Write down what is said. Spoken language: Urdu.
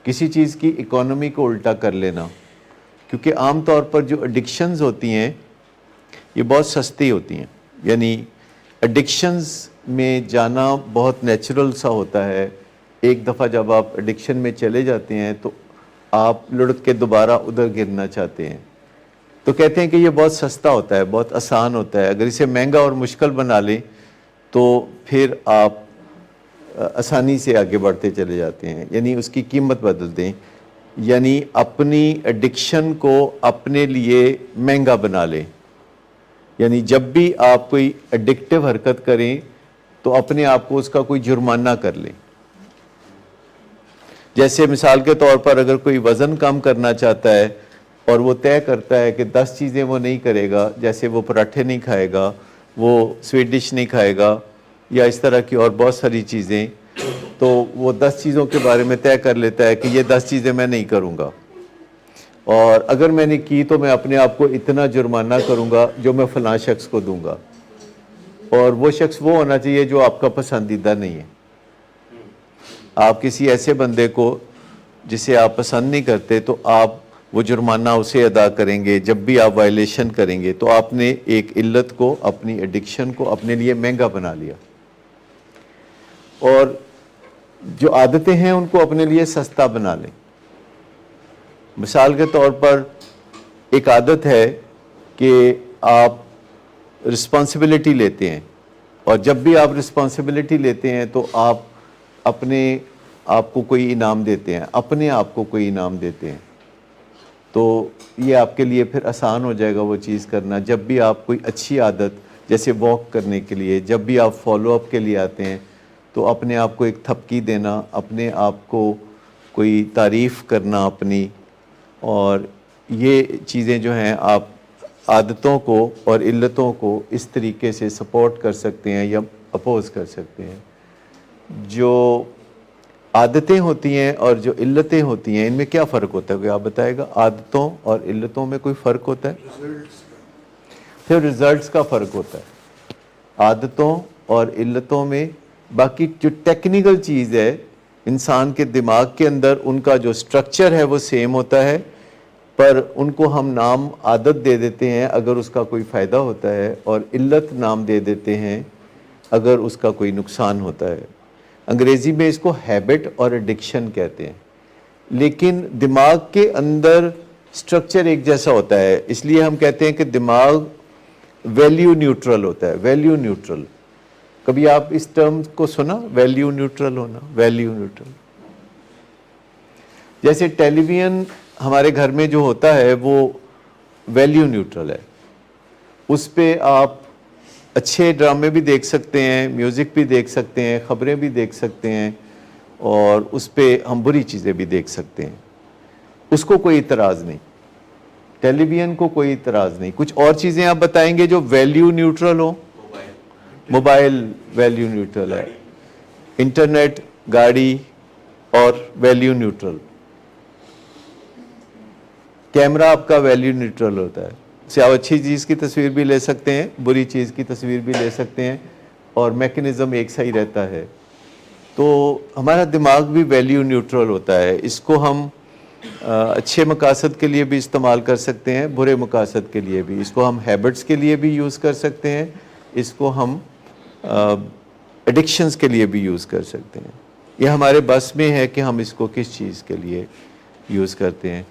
کسی چیز کی اکانومی کو الٹا کر لینا، کیونکہ عام طور پر جو ایڈکشنز ہوتی ہیں یہ بہت سستی ہوتی ہیں، یعنی ایڈکشنز میں جانا بہت نیچرل سا ہوتا ہے. ایک دفعہ جب آپ ایڈکشن میں چلے جاتے ہیں تو آپ لڑک کے دوبارہ ادھر گرنا چاہتے ہیں. تو کہتے ہیں کہ یہ بہت سستا ہوتا ہے، بہت آسان ہوتا ہے. اگر اسے مہنگا اور مشکل بنا لیں تو پھر آپ آسانی سے آگے بڑھتے چلے جاتے ہیں، یعنی اس کی قیمت بدل دیں، یعنی اپنی ایڈکشن کو اپنے لیے مہنگا بنا لیں. یعنی جب بھی آپ کوئی ایڈکٹیو حرکت کریں تو اپنے آپ کو اس کا کوئی جرمانہ کر لیں. جیسے مثال کے طور پر اگر کوئی وزن کم کرنا چاہتا ہے اور وہ طے کرتا ہے کہ 10 چیزیں وہ نہیں کرے گا، جیسے وہ پراٹھے نہیں کھائے گا، وہ سویٹ ڈش نہیں کھائے گا، یا اس طرح کی اور بہت ساری چیزیں، تو وہ 10 چیزوں کے بارے میں طے کر لیتا ہے کہ یہ 10 چیزیں میں نہیں کروں گا، اور اگر میں نے کی تو میں اپنے آپ کو اتنا جرمانہ کروں گا جو میں فلاں شخص کو دوں گا، اور وہ شخص وہ ہونا چاہیے جو آپ کا پسندیدہ نہیں ہے. آپ کسی ایسے بندے کو جسے آپ پسند نہیں کرتے تو آپ وہ جرمانہ اسے ادا کریں گے. جب بھی آپ وائلیشن کریں گے تو آپ نے ایک علت کو، اپنی ایڈکشن کو اپنے لیے مہنگا بنا لیا، اور جو عادتیں ہیں ان کو اپنے لیے سستا بنا لیں. مثال کے طور پر ایک عادت ہے کہ آپ رسپانسبلٹی لیتے ہیں، اور جب بھی آپ رسپانسبلٹی لیتے ہیں تو آپ اپنے آپ کو کوئی انعام دیتے ہیں، اپنے آپ کو کوئی انعام دیتے ہیں. تو یہ آپ کے لیے پھر آسان ہو جائے گا وہ چیز کرنا. جب بھی آپ کوئی اچھی عادت، جیسے واک کرنے کے لیے، جب بھی آپ فالو اپ کے لیے آتے ہیں تو اپنے آپ کو ایک تھپکی دینا، اپنے آپ کو کوئی تعریف کرنا اپنی، اور یہ چیزیں جو ہیں آپ عادتوں کو اور علتوں کو اس طریقے سے سپورٹ کر سکتے ہیں یا اپوز کر سکتے ہیں. جو عادتیں ہوتی ہیں اور جو علتیں ہوتی ہیں ان میں کیا فرق ہوتا ہے؟ کوئی آپ بتائے گا؟ عادتوں اور علتوں میں کوئی فرق ہوتا ہے؟ پھر ریزلٹس کا فرق ہوتا ہے عادتوں اور علتوں میں. باقی جو ٹیکنیکل چیز ہے انسان کے دماغ کے اندر، ان کا جو سٹرکچر ہے وہ سیم ہوتا ہے، پر ان کو ہم نام عادت دے دیتے ہیں اگر اس کا کوئی فائدہ ہوتا ہے، اور علت نام دے دیتے ہیں اگر اس کا کوئی نقصان ہوتا ہے. انگریزی میں اس کو ہیبٹ اور ایڈکشن کہتے ہیں. لیکن دماغ کے اندر سٹرکچر ایک جیسا ہوتا ہے، اس لیے ہم کہتے ہیں کہ دماغ ویلیو نیوٹرل ہوتا ہے. ویلیو نیوٹرل، کبھی آپ اس ٹرم کو سنا؟ ویلیو نیوٹرل ہونا، ویلیو نیوٹرل. جیسے ٹیلی ویژن ہمارے گھر میں جو ہوتا ہے وہ ویلیو نیوٹرل ہے. اس پہ آپ اچھے ڈرامے بھی دیکھ سکتے ہیں، میوزک بھی دیکھ سکتے ہیں، خبریں بھی دیکھ سکتے ہیں، اور اس پہ ہم بری چیزیں بھی دیکھ سکتے ہیں. اس کو کوئی اعتراض نہیں، ٹیلی ویژن کو کوئی اعتراض نہیں. کچھ اور چیزیں آپ بتائیں گے جو ویلیو نیوٹرل ہو؟ موبائل ویلیو نیوٹرل ہے، انٹرنیٹ، گاڑی، اور ویلیو نیوٹرل. کیمرہ آپ کا ویلیو نیوٹرل ہوتا ہے. سے آپ اچھی چیز کی تصویر بھی لے سکتے ہیں، بری چیز کی تصویر بھی لے سکتے ہیں، اور میکنزم ایک سا ہی رہتا ہے. تو ہمارا دماغ بھی ویلیو نیوٹرل ہوتا ہے. اس کو ہم اچھے مقاصد کے لیے بھی استعمال کر سکتے ہیں، برے مقاصد کے لیے بھی. اس کو ہم ہیبٹس کے لیے بھی یوز کر سکتے ہیں، اس کو ہم ایڈکشنز کے لیے بھی یوز کر سکتے ہیں. یہ ہمارے بس میں ہے کہ ہم اس کو کس چیز کے لیے یوز کرتے ہیں.